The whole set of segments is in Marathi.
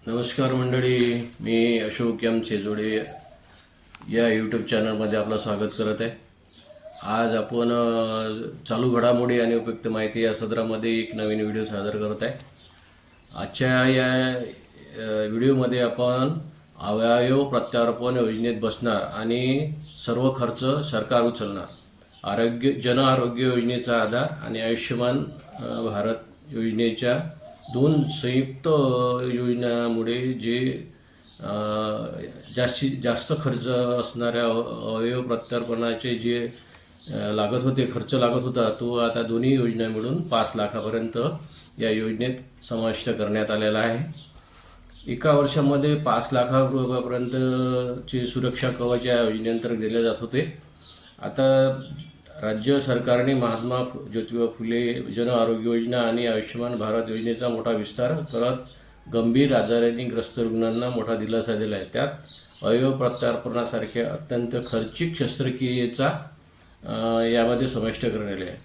नमस्कार मंडळी, मी अशोक एम छेजोडे या यूट्यूब चॅनलमध्ये आपलं स्वागत करत आहे. आज आपण चालू घडामोडी आणि उपयुक्त माहिती या सदरामध्ये एक नवीन व्हिडिओ सादर करत आहे. आजच्या या व्हिडिओमध्ये आपण अवयव प्रत्यारोपण योजनेत बसणार आणि सर्व खर्च सरकार उचलणार, जन आरोग्य योजनेचा आधार आणि आयुष्यमान भारत योजनेच्या दोन संयुक्त योजनांमुळे जे जास्तीत जास्त खर्च असणाऱ्या अवयव प्रत्यारोपणाचे जे खर्च लागत होता तो आता दोन्ही योजना मिळून 5 लाखापर्यंत या योजनेत समाविष्ट करण्यात आलेला आहे. एका वर्षामध्ये 5 लाख रुपयापर्यंतचे सुरक्षा कवच या योजनेअंतर्गत दिले जात होते. आता राज्य सरकारने महात्मा ज्योतिबा फुले जन आरोग्य योजना आणि आयुष्यमान भारत योजनेचा मोठा विस्तार करत गंभीर आजारांनी ग्रस्त रुग्णांना मोठा दिलासा दिला आहे. त्यात अवयव प्रत्यारोपणासारख्या अत्यंत खर्चिक शस्त्रक्रियेचा यामध्ये समाविष्ट करण्यात आहे.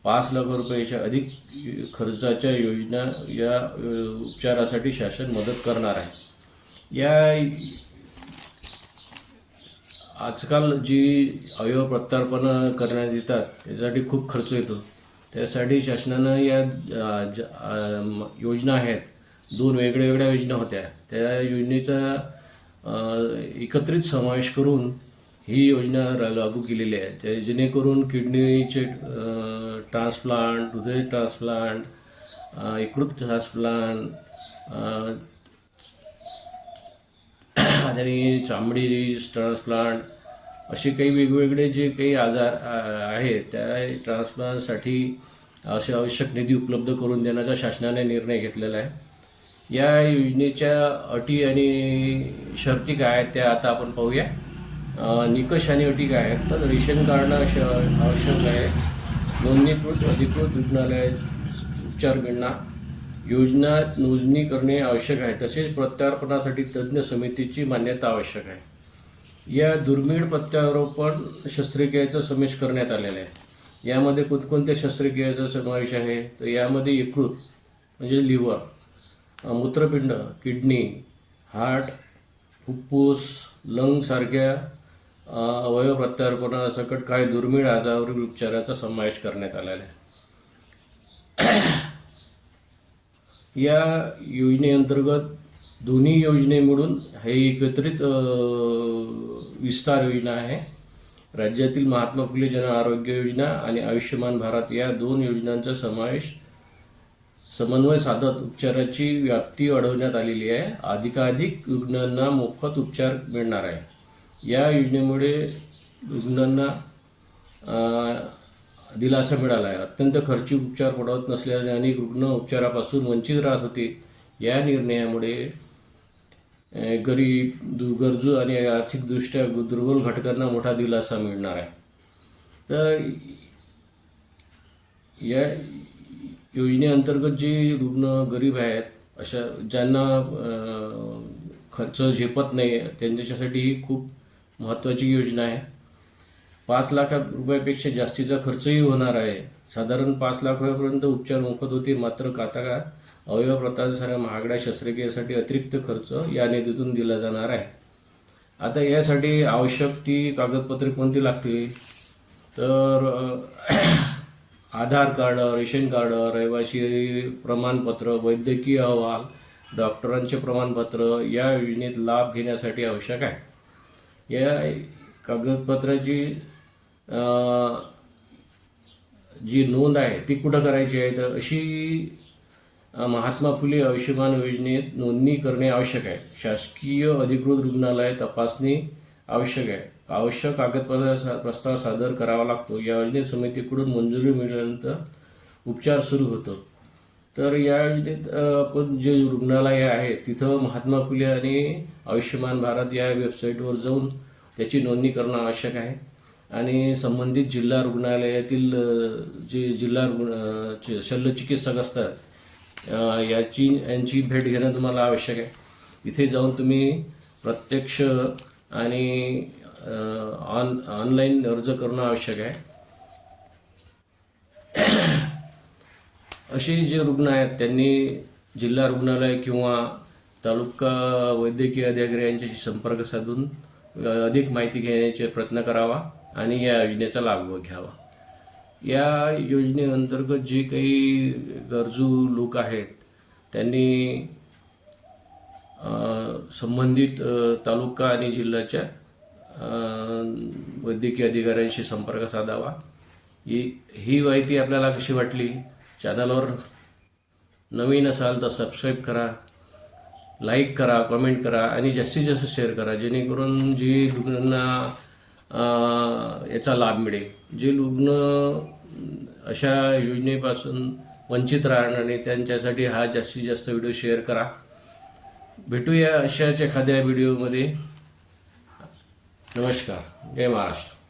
5 लाख रुपयाच्या अधिक खर्चाच्या योजना या उपचारासाठी शासन मदत करणार आहे. आजकाल जी अवयव प्रत्यारोपण करण्यात येतात त्यासाठी खूप खर्च येतो. त्यासाठी शासनानं या योजना आहेत, 2 वेगळ्या योजना होत्या, त्या योजनेचा एकत्रित समावेश करून ही योजना लागू केलेली आहे. जेणेकरून किडनीचे ट्रान्सप्लांट, हृदय ट्रान्सप्लांट, यकृत ट्रान्सप्लांट आणि चामडी ट्रान्सप्लांट असे काही वेगवेगळे जे काही आजार आहेत त्या ट्रान्सप्लांटसाठी असे आवश्यक निधी उपलब्ध करून देण्याचा शासनाने निर्णय घेतलेला आहे. या योजनेच्या अटी आणि शर्ती काय आहेत त्या आता आपण पाहूया. निकष आणि अटी काय आहेत तर रेशन कार्ड आवश्यक आहे, नोंदणीकृत अधिकृत रुग्णालयात उपचार मिळणार, योजनात नोंदणी करणे आवश्यक आहे, तसेच प्रत्यारोपणासाठी तज्ज्ञ समितीची मान्यता आवश्यक आहे. या दुर्मिळ प्रत्यारोपण शस्त्रक्रियेचा समावेश करण्यात आलेला आहे. यामध्ये कोणकोणत्या शस्त्रक्रियेचा समावेश आहे तर यामध्ये यकृत म्हणजे लिव्हर, मूत्रपिंड, किडनी, हार्ट, फुफ्फुस, लंगसारख्या अवयव प्रत्यारोपणासकट काही दुर्मिळ आजारावरील उपचाराचा समावेश करण्यात आलेला आहे. या योजनेअंतर्गत दोन्ही योजने मिळून हे एकत्रित विस्तार योजना आहे. राज्यातील महात्मा फुले जन आरोग्य योजना आणि आयुष्यमान भारत या 2 योजनांचा समन्वय साधत उपचाराची व्याप्ती वाढवण्यात आलेली आहे. अधिकाधिक रुग्णांना मोफत उपचार मिळणार आहे. या योजनेमुळे रुग्णांना दिलासा मिळाला आहे. अत्यंत खर्चिक उपचार पडत नसल्याने अनेक रुग्ण उपचारापासून वंचित राहत होते. या निर्णयामुळे गरीब, गरजू आणि आर्थिकदृष्ट्या दुर्बल घटकांना मोठा दिलासा मिळणार आहे. तर या योजनेअंतर्गत जे रुग्ण गरीब आहेत, अशा ज्यांना खर्च झेपत नाही, त्यांच्यासाठी ही खूप महत्त्वाची योजना आहे. 5 लाख रुपयापेक्षा जास्तीचा खर्चही होणार आहे. साधारण 5 लाख रुपयापर्यंत उपचार मोफत होते. मात्र आता अवयव प्रत्यारोपणासारख्या महागड्या शस्त्रक्रियेसाठी अतिरिक्त खर्च या निधीतून दिला जाणार आहे. आता यासाठी आवश्यक ती कागदपत्रे कोणती लागतील तर आधार कार्ड, रेशन कार्ड, रहिवासी प्रमाणपत्र, वैद्यकीय अहवाल, डॉक्टरांचे प्रमाणपत्र या योजनेत लाभ घेण्यासाठी आवश्यक आहे. या कागदपत्राची जी नोंद आहे ती कुठं करायची आहे तर अशी महात्मा फुले आयुष्यमान योजनेत नोंदणी करणे आवश्यक आहे. शासकीय अधिकृत रुग्णालय तपासणी आवश्यक आहे. आवश्यक कागदपत्र प्रस्ताव सादर करावा लागतो. या योजनेत समितीकडून मंजुरी मिळाल्यानंतर उपचार सुरू होतो. तर या योजनेत आपण जे रुग्णालय आहे तिथं महात्मा फुले आणि आयुष्यमान भारत या वेबसाईटवर जाऊन त्याची नोंदणी करणं आवश्यक आहे. आणि संबंधित जिल्हा रुग्णालयातील जे जिल्हा शल्यचिकित्सक असतात यांची भेट घेणं तुम्हाला आवश्यक आहे. इथे जाऊन तुम्ही प्रत्यक्ष आणि ऑनलाईन अर्ज करणं आवश्यक आहे. असे जे रुग्ण आहेत त्यांनी जिल्हा रुग्णालय किंवा तालुका वैद्यकीय अधिकारी यांच्याशी संपर्क साधून अधिक माहिती घेण्याचे प्रयत्न करावा आणि या योजनेचा लाभ घ्यावा. या योजनेअंतर्गत जे काही गरजू लोक आहेत त्यांनी संबंधित तालुका आणि जिल्ह्याच्या वैद्यकीय अधिकाऱ्यांशी संपर्क साधावा. ही माहिती आपल्याला कशी वाटली? चॅनलवर नवीन असाल तर सबस्क्राईब करा, लाईक करा, कमेंट करा आणि जास्तीत जास्त शेअर करा, जेणेकरून जे रुग्णांना याचा लाभ मिळेल. जे रुग्ण अशा योजनेपासून वंचित राहणार नाही त्यांच्यासाठी हा जास्तीत जास्त व्हिडिओ शेअर करा. भेटूया अशाच एखाद्या व्हिडिओमध्ये. नमस्कार. जय महाराष्ट्र.